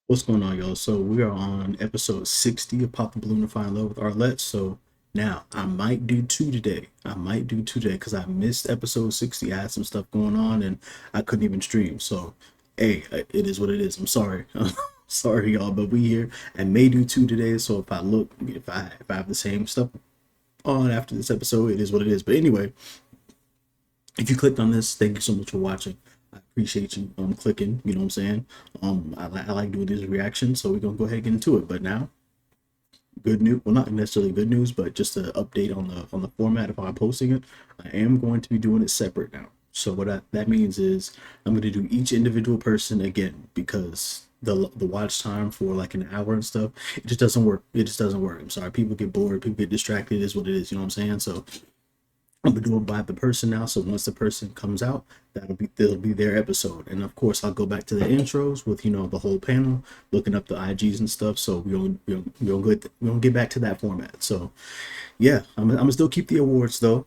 What's going on, y'all? So we are on episode 60 of Pop the Balloon and Find Love with Arlette. So now I might do two today. Because I missed episode 60. I had some stuff going on and I couldn't even stream. So hey, it is what it is. I'm sorry. Sorry, y'all, but we here. I may do two today. So if I have the same stuff on after this episode, it is what it is. But anyway, if you clicked on this, thank you so much for watching. I appreciate you clicking, you know what I'm saying? I like doing these reactions, so we're gonna go ahead and get into it. But now, good news, well, not necessarily good news, but just an update on the format of how I'm posting it. I am going to be doing it separate now. So that means is I'm going to do each individual person again, because the watch time for like an hour and stuff, it just doesn't work. I'm sorry, people get bored, people get distracted. It is what it is, you know what I'm saying? So I'm gonna do it by the person now. So once the person comes out, that'll be their episode. And of course, I'll go back to the intros with the whole panel, looking up the IGs and stuff. So we don't get back to that format. So yeah, I'm gonna still keep the awards though.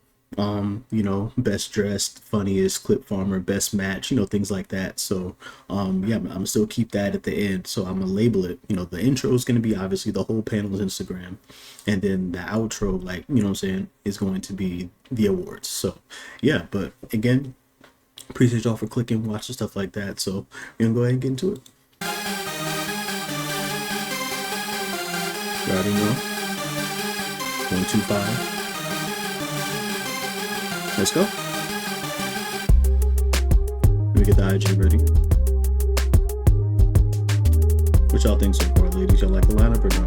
Best dressed, funniest, clip farmer, best match, things like that. So yeah, I'm gonna still keep that at the end. So I'm gonna label it. The intro is gonna be obviously the whole panel's Instagram, and then the outro, like, what I'm saying, is going to be the awards. So yeah, but again, appreciate y'all for clicking, watching stuff like that. So we're gonna go ahead and get into it. You already know. 125. Let's go. Let me get the IG ready. What y'all think so far, ladies? Y'all like the lineup or no?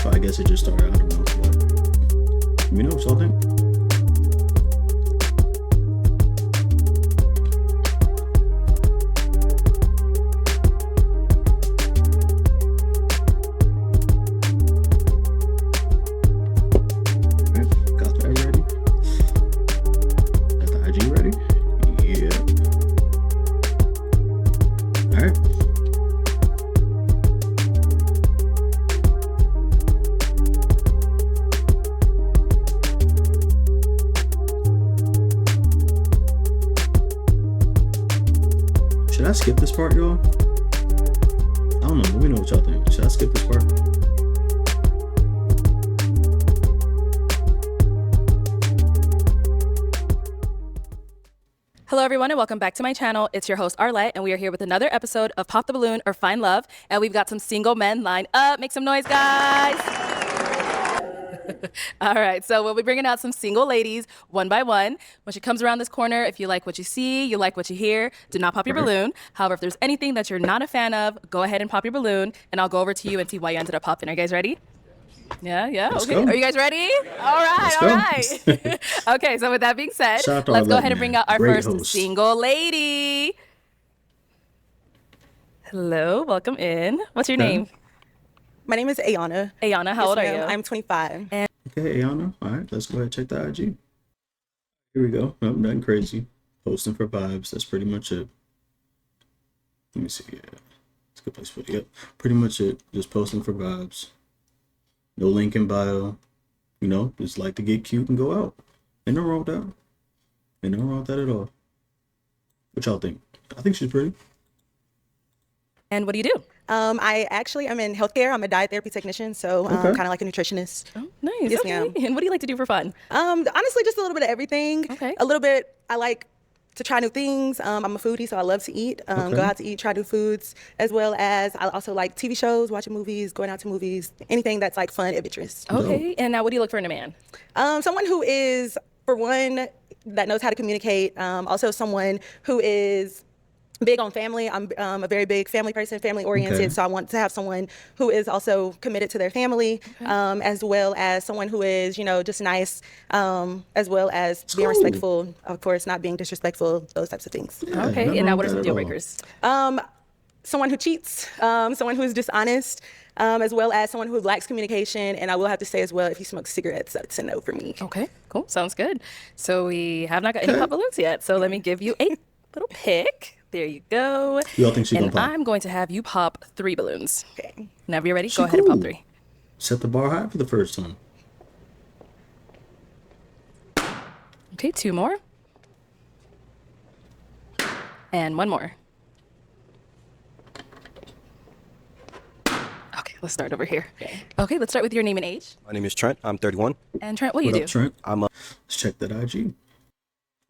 Well, I guess it just started. I don't know. But let me know what y'all think. Got that ready. Got the IG ready. Yeah. All right. Should I skip this part, y'all? I don't know. Let me know what y'all think. Should I skip this part? Hello everyone and welcome back to my channel. It's your host Arlette and we are here with another episode of Pop the Balloon or Find Love, and we've got some single men lined up. Make some noise, guys. All right, so we'll be bringing out some single ladies one by one. When she comes around this corner, if you like what you see, you like what you hear, do not pop your balloon. However, if there's anything that you're not a fan of, go ahead and pop your balloon and I'll go over to you and see why you ended up popping. Are you guys ready? Yeah. Let's Okay. go. Are you guys ready? All Let's right. Okay, so with that being said, Shout out to let's go Arlette, ahead and bring man. out our Great first host. single lady. Hello, welcome in. What's your Okay. name? My name is Ayana. Ayana, how Yes, old are ma'am. you? I'm 25. Okay, Ayana. All right, let's go ahead and check the IG. Here we go. Nope, nothing crazy. Posting for vibes. That's pretty much it. Let me see. Yeah, it's a good place for it. Yep, pretty much it. Just posting for vibes. No link in bio. Just like to get cute and go out. Ain't no wrong with that. Ain't no wrong with that at all. What y'all think? I think she's pretty. And what do you do? I'm in healthcare. I'm a diet therapy technician, so Okay. kind of like a nutritionist. Oh, nice. Yes, okay. ma'am. And what do you like to do for fun? Honestly, just a little bit of everything. Okay. A little bit. I like to try new things. I'm a foodie, so I love to eat. Okay. Go out to eat, try new foods, as well as I also like TV shows, watching movies, going out to movies, anything that's like fun, adventurous. Okay. And now what do you look for in a man? Someone who is, for one, that knows how to communicate. Also, someone who is big on family. I'm a very big family person, family oriented. Okay. So I want to have someone who is also committed to their family, as well as someone who is, just nice, as well as being Cool. respectful, of course, not being disrespectful, those types of things. Yeah, Okay. nothing And now wrong what are with some that deal at all. breakers? Someone who cheats, someone who is dishonest, as well as someone who lacks communication. And I will have to say as well, if he smokes cigarettes, that's a no for me. Okay. Cool. Sounds good. So we have not got any pop balloons yet. So let me give you a little pick. There you go. You all think she and gonna pop? I'm going to have you pop 3 balloons. Okay. Whenever you're ready, She go ahead and pop cool. 3. Set the bar high for the first time. Okay, 2 more. And 1 more. let's start over here. Okay, let's start with your name and age. My name is Trent. I'm 31. And Trent, what do you What do? up, Trent? I'm a Let's check that IG.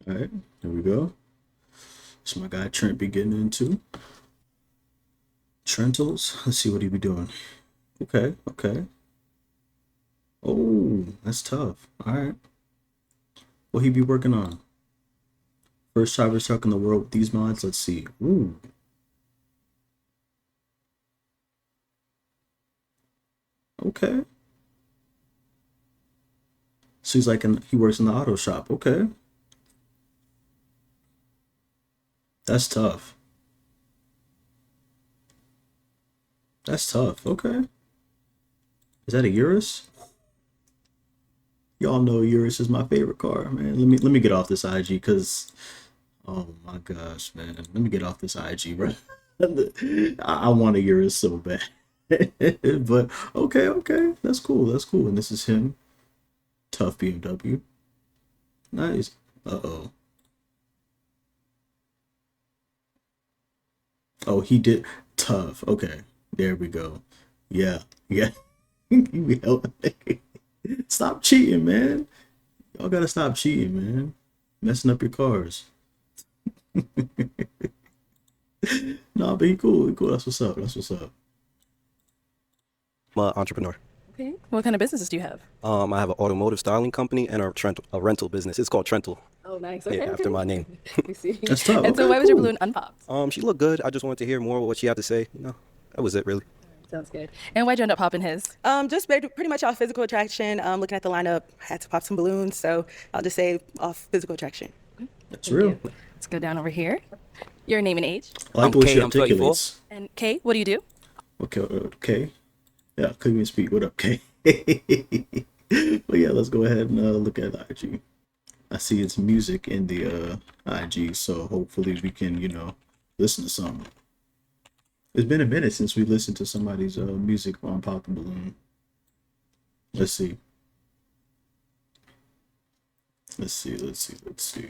All right, there we go. So my guy Trent be getting into Trentals. Let's see what he be doing. Okay, okay. Oh, that's tough. All right. What he be working on? First Cybertruck in the world with these mods. Let's see. Ooh. Okay. So he's like he works in the auto shop. Okay. That's tough. That's tough. Okay. Is that a Urus? Y'all know Urus is my favorite car, man. Let me get off this IG because oh my gosh, man. Let me get off this IG, bro. I want a Urus so bad. But okay, okay. That's cool. That's cool. And this is him. Tough BMW. Nice. Uh-oh. Oh, he did tough. Okay. There we go. Yeah. Yeah. You help. Stop cheating, man. Y'all gotta stop cheating, man. Messing up your cars. Nah, but he cool. He cool. That's what's up. That's what's up. I'm an entrepreneur. Okay. What kind of businesses do you have? I have an automotive styling company and a rental business. It's called Trental. Oh, nice. Yeah, after my name. We see. That's tough. And so Okay, why was your cool. balloon unpopped? She looked good. I just wanted to hear more what she had to say. That was it, really. Sounds good. And why'd you end up popping his? Just pretty much off physical attraction. Looking at the lineup, had to pop some balloons, so I'll just say off physical attraction. That's real. Let's go down over here. Your name and age. I like I'm the way Kay, she I'm 34. articulates. And Kay, what do you do? Okay, okay. Yeah, couldn't even speak. What up, Kay? But yeah, let's go ahead and look at the IG. I see it's music in the IG, so hopefully we can, listen to something. It's been a minute since we listened to somebody's music on Pop the Balloon. Let's see. Let's see, let's see, let's see.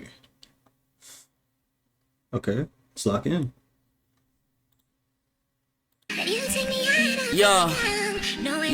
Okay, let's lock in.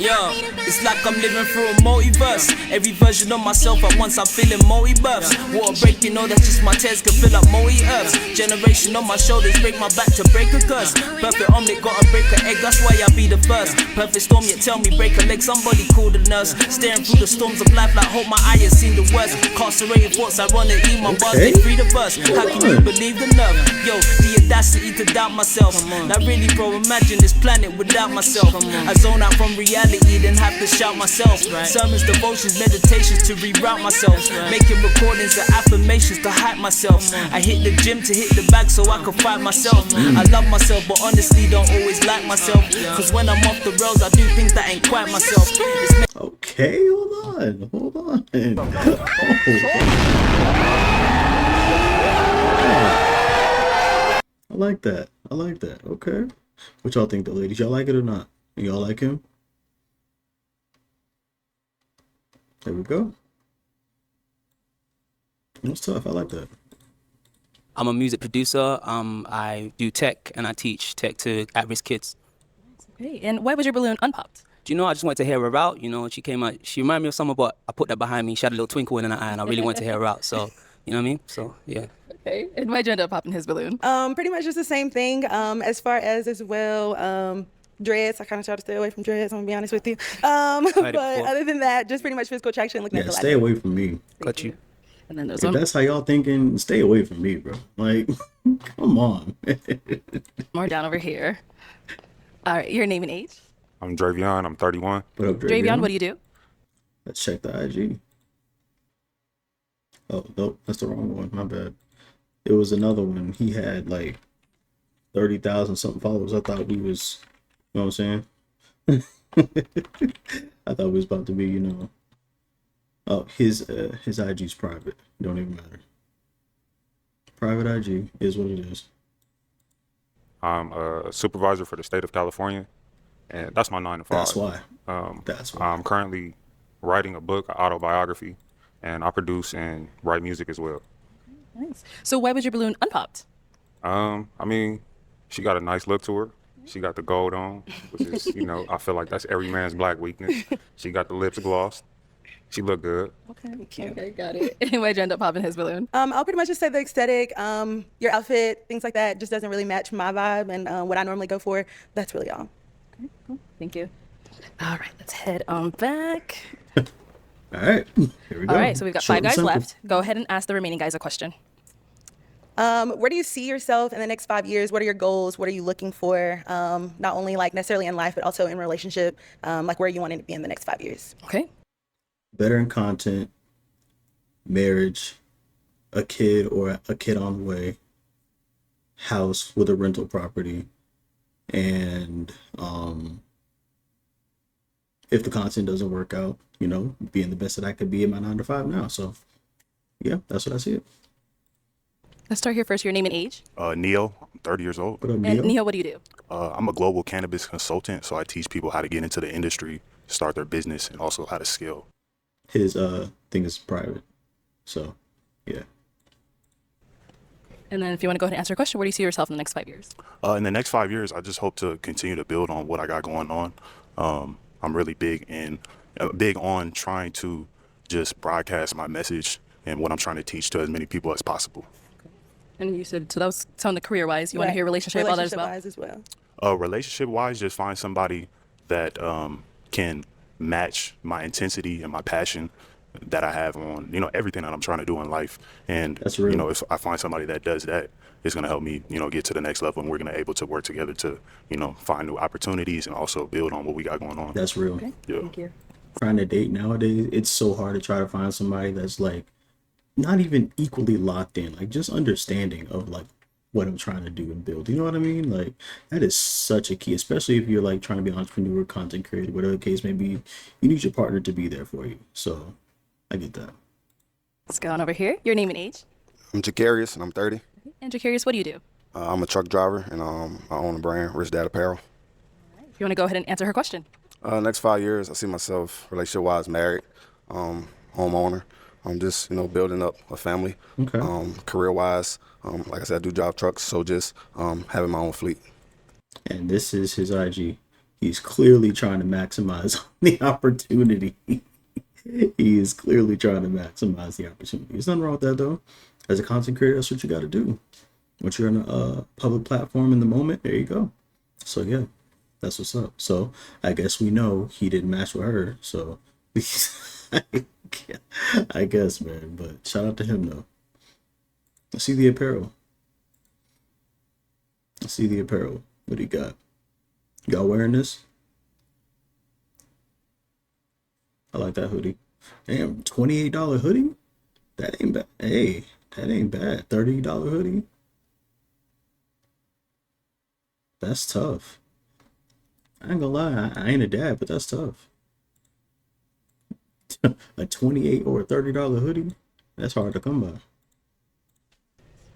Yo, it's like I'm living through a multiverse. Every version of myself at once, I'm feeling multi-births. Water break, that's just my tears can fill up multi-earths. Generation on my shoulders, break my back to break a curse. Perfect omelet, gotta break an egg, that's why I be the first. Perfect storm, yet tell me break a leg, somebody call the nurse. Staring through the storms of life like hope my eye has seen the worst. Incarcerated thoughts, ironically, my bars, they free the verse. How can you believe the nerve? Yo, the audacity to doubt myself. Now really, bro, imagine this planet without myself. I zone out from reality, then have to shout myself. Sermons, devotions, meditations to reroute myself. Making recordings of affirmations to hype myself. I hit the gym to hit the bag so I can fight myself. I love myself, but honestly don't always like myself. Cause when I'm off the rails, I do things that ain't quite myself. It's Okay, hold on, hold on. I like that. I like that. Okay. What y'all think, though, ladies? Y'all like it or not? Y'all like him? There we go. That's tough. I like that. I'm a music producer. I do tech and I teach tech to at-risk kids. Okay. And why was your balloon unpopped? Do you know, I just wanted to hear her out. She came out, she reminded me of someone, but I put that behind me. She had a little twinkle in her eye and I really wanted to hear her out. So, you know what I mean? So, yeah. Okay. And why'd you end up popping his balloon? Pretty much just the same thing. As far as well, dreads. I kind of try to stay away from dreads. I'm gonna be honest with you. But other than that, just pretty much physical attraction. Looking Yeah, at the stay lineup. away from me. Got you. And then there's If that's how y'all thinking, stay away from me, bro. Like, come on. more down over here. All right. Your name and age. I'm Dravion. I'm 31. What up, Dravion, what do you do? Let's check the IG. Oh, nope, that's the wrong one. My bad. It was another one. He had like 30,000 something followers. I thought we was, you know what I'm saying? I thought we was about to be, Oh, his IG's private. It don't even matter. Private IG is what it is. I'm a supervisor for the state of California, and that's my 9 to 5. That's why. That's why. I'm currently writing a book, an autobiography, and I produce and write music as well. Nice. So why was your balloon unpopped? I mean, she got a nice look to her. She got the gold on, which is, you know, I feel like that's every man's black weakness. She got the lips glossed. She look good. Okay, got it. Why'd you end up popping his balloon? I'll pretty much just say the aesthetic, your outfit, things like that just doesn't really match my vibe and what I normally go for. That's really all. Thank you. All right, let's head on back. All right, here we go. All right, so we've got Short 5 and guys simple. left. Go ahead and ask the remaining guys a question. Where do you see yourself in the next 5 years? What are your goals? What are you looking for? Not only like necessarily in life, but also in relationship, like where you want to be in the next 5 years. Okay. Better in content, marriage, a kid or a kid on the way, house with a rental property, and if the content doesn't work out, you know, being the best that I could be in my 9 to 5 now. So yeah, that's what I see it. Let's start here first. Your name and age. Neil, I'm 30 years old. What up, And Neil? Neil, what do you do? I'm a global cannabis consultant, so I teach people how to get into the industry, start their business, and also how to scale. His thing is private. So yeah. And then if you want to go ahead and answer a question, where do you see yourself in the next 5 years? In the next 5 years, I just hope to continue to build on what I got going on. I'm really big on trying to just broadcast my message and what I'm trying to teach to as many people as possible. And you said, so that was sounding career-wise. You want to Right. hear relationship, all that as well? Relationship-wise as well. Relationship-wise, just find somebody that can match my intensity and my passion that I have on, you know, everything that I'm trying to do in life. And, That's real. you know, if I find somebody that does that, it's going to help me, you know, get to the next level, and we're going to able to work together to, you know, find new opportunities and also build on what we got going on. That's real. Okay. Yeah. Thank you. Trying to date nowadays, it's so hard to try to find somebody that's like not even equally locked in, like just understanding of like what I'm trying to do and build. You know what I mean? Like that is such a key, especially if you're like trying to be an entrepreneur, content creator, whatever the case may be. You need your partner to be there for you. So I get that. Let's go on over here. Your name and age. I'm Jacarius, and I'm 30. And you're curious, what do you do? I'm a truck driver, and I own a brand, Rich Dad Apparel. If you want to go ahead and answer her question. Next 5 years, I see myself relationship-wise married, homeowner. I'm just, you know, building up a family. Okay. Career-wise, like I said, I do drive trucks, so just having my own fleet. And this is his IG. He's clearly trying to maximize the opportunity. He is clearly trying to maximize the opportunity. There's nothing wrong with that though. As a content creator, that's what you got to do. Once you're on a public platform in the moment, there you go. So yeah, that's what's up. So I guess we know he didn't match with her. So I guess, man. But shout out to him though. Let's see the apparel. Let's see the apparel. What do you got? Y'all wearing this? I like that hoodie. Damn, $28 hoodie? That ain't bad. Hey, that ain't bad. $30 hoodie? That's tough. I ain't gonna lie, I ain't a dad, but that's tough. A $28 or a $30 hoodie? That's hard to come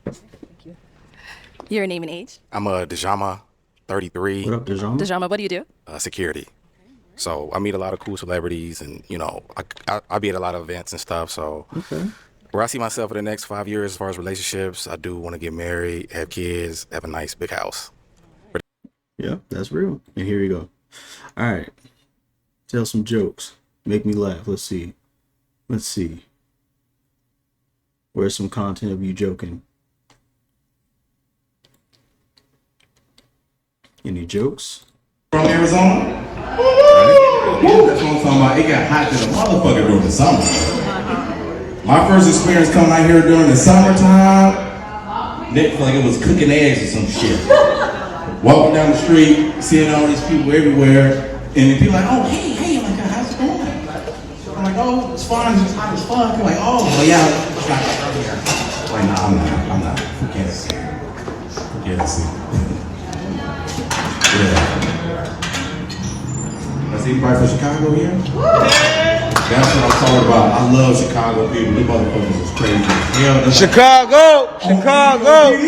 by. Your name and age. I'm a Djama, 33, What up, Dejama? Dejama, what do you do? security. So I meet a lot of cool celebrities, and you know, I be at a lot of events and stuff. So Okay. where I see myself in the next 5 years, as far as relationships, I do want to get married, have kids, have a nice big house. Yeah, that's real. And here we go. All right. Tell some jokes. Make me laugh. Let's see. Let's see. Where's some content of you joking? Any jokes? From Arizona? Woo, that's what I'm talking about. It got hot to the motherfucker during the summer. My first experience coming out here during the summertime, Nick felt like it was cooking eggs or some shit. Walking down the street, seeing all these people everywhere, and then people like, oh, hey, I'm like, how's it going? I'm like, oh, it's fine, it's just hot as fuck. I'm like, oh, well, yeah, it's not here. Like, no, I'm not. Forget it. Yeah. That's anybody from Chicago here? That's what I'm talking about. I love Chicago people. These motherfuckers is crazy. Hell, Chicago! Chicago!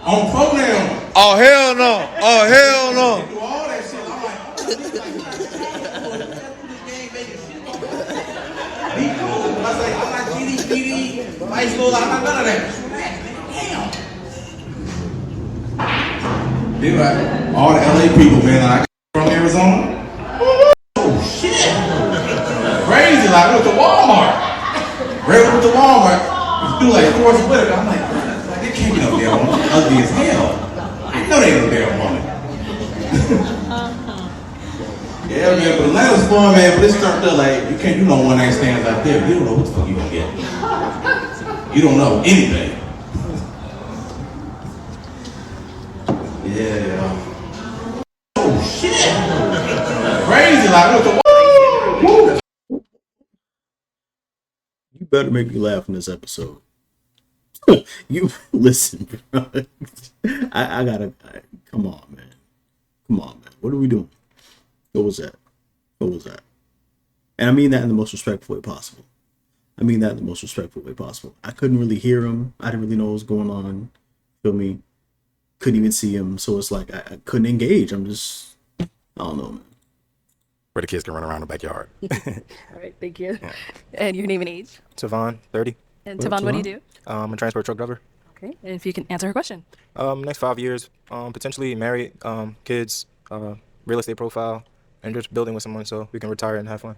On program. Oh, hell no! Oh, hell no! They do all that shit. I'm like, oh, this Be cool. I say, I'm not GD, high school, I'm not none of that. Damn. They like, all the LA people, man, like, from Arizona. Oh, shit. Crazy, like, with the Walmart. Right with the Walmart. Do like Forrest Whitaker. I'm like, it can't be no damn woman. Ugly as hell. I know they ain't no damn woman. Yeah, man, but Atlanta's fun, man, but it's turned up like, you can't do no one night stands out there. You don't know what the fuck you gonna get. You don't know anything. Yeah. Oh, shit. Crazy, like, with the You better make me laugh in this episode. You listen, bro. I gotta come on, man. Come on, man. What are we doing? What was that? What was that? And I mean that in the most respectful way possible. I mean that in the most respectful way possible. I couldn't really hear him. I didn't really know what was going on. Feel me? Couldn't even see him. So it's like I couldn't engage. I'm just, I don't know, man. Where the kids can run around the backyard. All right, thank you. And your name and age? Tavon, 30. And Tavon, what do you do? I'm a transport truck driver. Okay, and if you can answer her question. Next 5 years, potentially married, kids, real estate profile, and just building with someone so we can retire and have fun.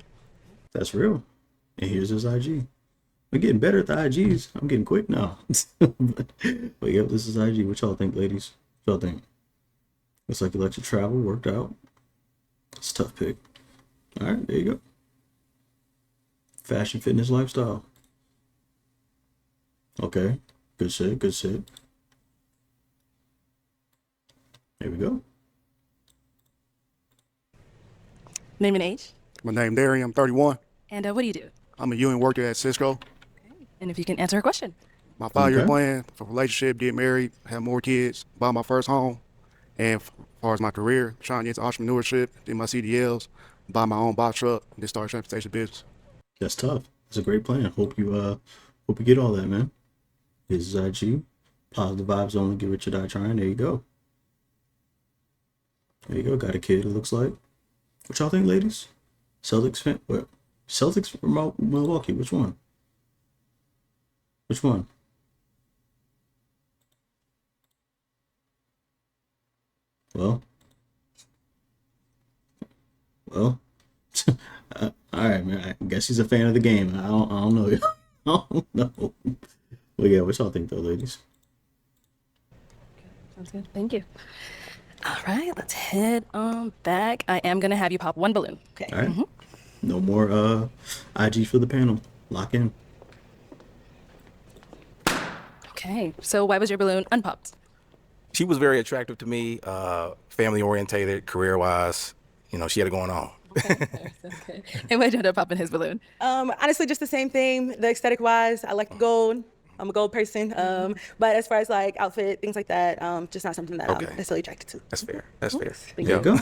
That's real. And here's his IG. We're getting better at the IGs. I'm getting quick now. but yep, this is IG. What y'all think, ladies? What y'all think? Looks like you let your travel, worked out. It's a tough pick. All right, there you go. Fashion, fitness, lifestyle. Okay, good shit, good shit. There we go. Name and age? My name Darian, I'm 31. And what do you do? I'm a union worker at Cisco. And if you can answer her question. My 5-year Okay. plan for relationship, get married, have more kids, buy my first home. And as far as my career, trying to get into entrepreneurship, do my CDLs, buy my own box truck, and then start a transportation business. That's tough. It's a great plan. Hope you get all that, man. This is IG. Positive vibes only. Get rich or die trying. There you go. There you go. Got a kid, it looks like. What y'all think, ladies? Celtics fan? What? Celtics or Milwaukee? Which one? Which one? Well. All right, man. I guess he's a fan of the game. I don't know. I don't know. Well, yeah. What y'all think, though, ladies? Sounds good. Thank you. All right, let's head on back. I am going to have you pop one balloon. Okay. All right. No more IG for the panel. Lock in. Okay, so why was your balloon unpopped? She was very attractive to me, family orientated, career wise. You know, she had it going on. Okay. And why did you end up popping his balloon? Honestly, just the same thing. The aesthetic wise, I like the gold. I'm a gold person. But as far as like outfit, things like that, just not something that I'm necessarily attracted to. That's fair. That's fair. Thank There you go.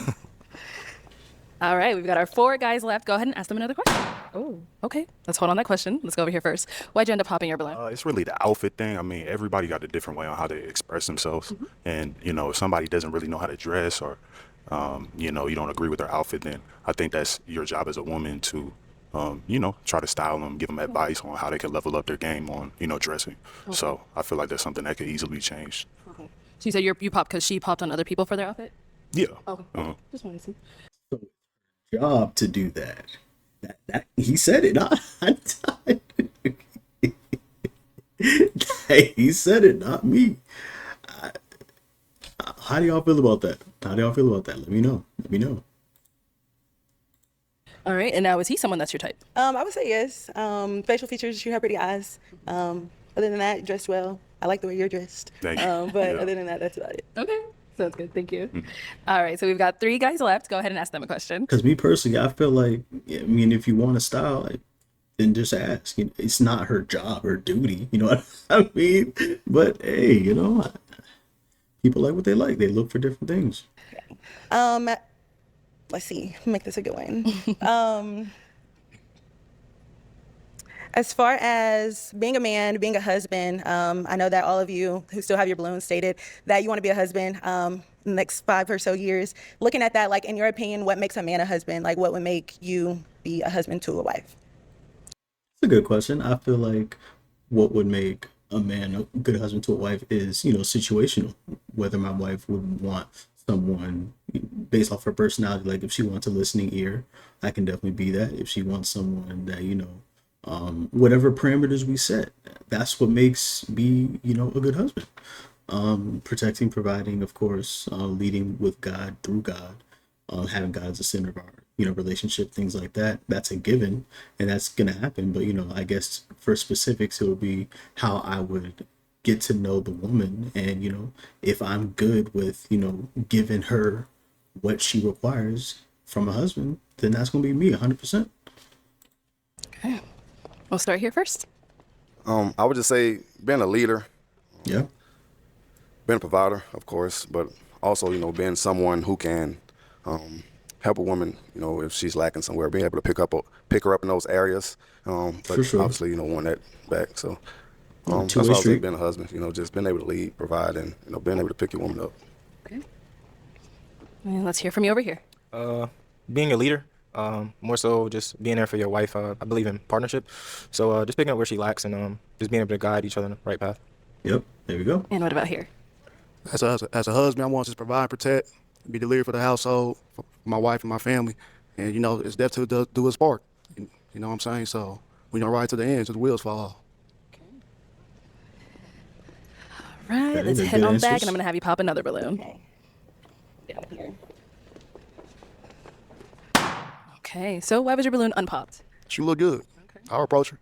All right, we've got our 4 guys left. Go ahead and ask them another question. Oh, okay. Let's hold on that question. Let's go over here first. Why'd you end up popping your balloon? It's really the outfit thing. I mean, everybody got a different way on how they express themselves. And, you know, if somebody doesn't really know how to dress or, you know, you don't agree with their outfit, then I think that's your job as a woman to, you know, try to style them, give them advice on how they can level up their game on, you know, dressing. So I feel like that's something that could easily change. Okay. So you said you popped because she popped on other people for their outfit? Yeah. Okay. Just wanted to see. Job to do that. That he said it. He said it, not me. How do y'all feel about that? How do y'all feel about that? Let me know. Let me know. All right, and now is he someone that's your type? I would say yes. Facial features, you have pretty eyes. Other than that, dressed well. I like the way you're dressed. Thank you. But Yeah. other than that, that's about it. Okay. Sounds good. Thank you. All right, so we've got 3 guys left. Go ahead and ask them a question. Because me personally, I feel like, I mean, if you want to style, like, then just ask. You know, it's not her job, her duty. You know what I mean? But hey, you know, people like what they like. They look for different things. Let's see. Make this a good one. As far as being a man, being a husband, I know that all of you who still have your balloons stated that you want to be a husband in the next 5 or so years. Looking at that, like, in your opinion, what makes a man a husband? Like, what would make you be a husband to a wife? It's a good question. I feel like what would make a man a good husband to a wife is, you know, situational. Whether my wife would want someone based off her personality. Like if she wants a listening ear, I can definitely be that. If she wants someone that, whatever parameters we set, that's what makes me, a good husband. Protecting, providing, of course, leading with God, through God, having God as the center of our, relationship, things like that. That's a given, and that's gonna happen. But I guess for specifics, it would be how I would get to know the woman, and if I'm good with giving her what she requires from a husband, then that's gonna be me 100%. Okay, we'll start here first. I would just say being a leader, Yeah. being a provider, of course, but also, being someone who can help a woman, if she's lacking somewhere, being able to pick her up in those areas. But For sure. obviously, want that back. So that's Two-way why I would say street. being a husband, just being able to lead, provide, and, being able to pick your woman up. Okay. And let's hear from you over here. Being a leader, more so just being there for your wife. I believe in partnership. So just picking up where she lacks and just being able to guide each other in the right path. Yep. There we go. And what about here? As a husband, I want to just provide, protect, be the leader for the household, for my wife and my family. And, it's there to do its part. You know what I'm saying? So we know right to the end, till the wheels fall off. All right, Okay, let's they're head good on answers. back, and I'm going to have you pop another balloon. Okay. Down here. Okay, so why was your balloon unpopped? She look good. I'll approach her.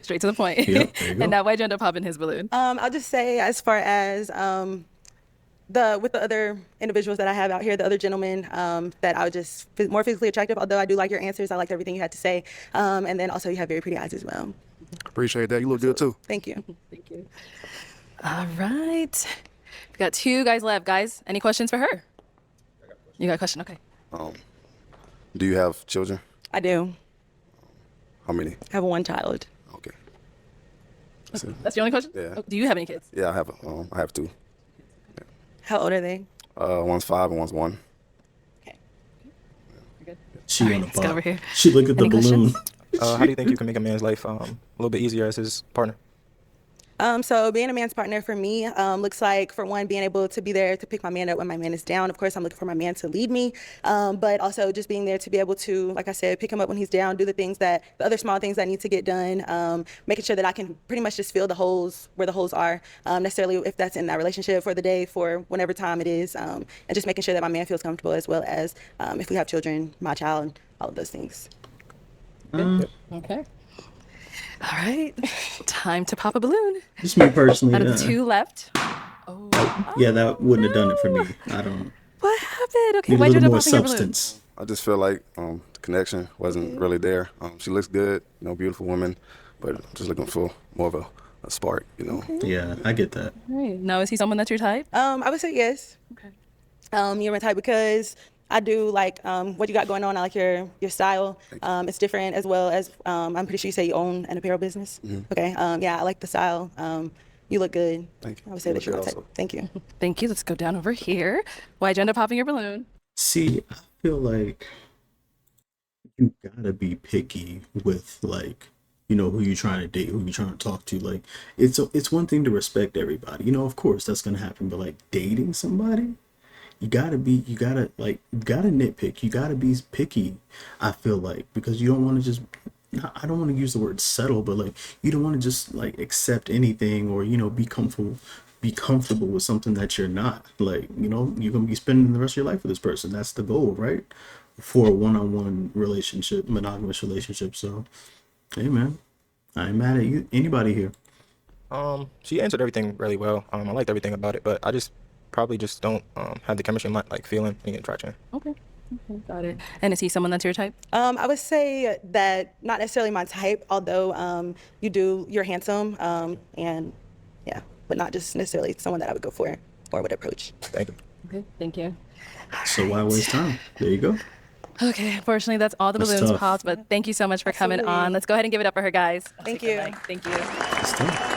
Straight to the point. Yep, there you go. And now, why'd you end up popping his balloon? I'll just say, as far as with the other individuals that I have out here, the other gentlemen, that I was just more physically attractive. Although I do like your answers, I liked everything you had to say, and then also you have very pretty eyes as well. Appreciate that. You look good too. Thank you. Thank you. All right. We've got 2 guys left. Guys, any questions for her? You got a question? Okay. Do you have children? I do. How many? I have 1 child. Okay. That's the only question? Yeah. Oh, do you have any kids? Yeah, I have 2. How old are they? One's 5 and one's 1. Okay. You're good. She All want right, to let's go pop. over here. She look at the Any balloon. questions? How do you think you can make a man's life a little bit easier as his partner? So being a man's partner for me looks like, for one, being able to be there to pick my man up when my man is down. Of course, I'm looking for my man to lead me, but also just being there to be able to, like I said, pick him up when he's down, do the other small things that need to get done, making sure that I can pretty much just fill the holes where the holes are, necessarily if that's in that relationship for the day, for whenever time it is, and just making sure that my man feels comfortable, as well as if we have children, my child, all of those things. Okay. All right. Time to pop a balloon. Just me personally. Out of the 2 left. Yeah, that wouldn't have done it for me. I don't What happened? Okay, need a why'd you little end up more popping your balloon? substance. I just feel like the connection wasn't really there. She looks good, beautiful woman, but I'm just looking for more of a spark, Yeah, I get that. All right. Now, is he someone that's your type? I would say yes. Okay. You're my type because I do like what you got going on. I like your style. It's different, as well as I'm pretty sure you say you own an apparel business. Okay. Yeah, I like the style. You look good. Thank you. I would say You that look you're my good type. also. Thank you. Thank you. Let's go down over here. Why'd you end up popping your balloon? See, I feel like you gotta be picky with who you're trying to date, who you're trying to talk to. Like it's one thing to respect everybody. Of course that's gonna happen, but like dating somebody, you gotta nitpick. You gotta be picky. I feel like, because you don't want to just. I don't want to use the word settle, but like you don't want to just like accept anything, or be comfortable with something that you're not. Like you're gonna be spending the rest of your life with this person. That's the goal, right? For a one-on-one relationship, monogamous relationship. So, hey man, I ain't mad at you. Anybody here? She answered everything really well. I liked everything about it, but I just probably just don't have the chemistry, like feeling any attraction. Okay. Got it. And is he someone that's your type? I would say that not necessarily my type, although you're handsome, and yeah, but not just necessarily someone that I would go for or would approach. Thank you. Okay. Thank you. So why waste time? There you go. Okay. Unfortunately, that's all the That's balloons tough. popped, but thank you so much for coming Absolutely. on. Let's go ahead and give it up for her, guys. Thank you. Thank you. It's tough.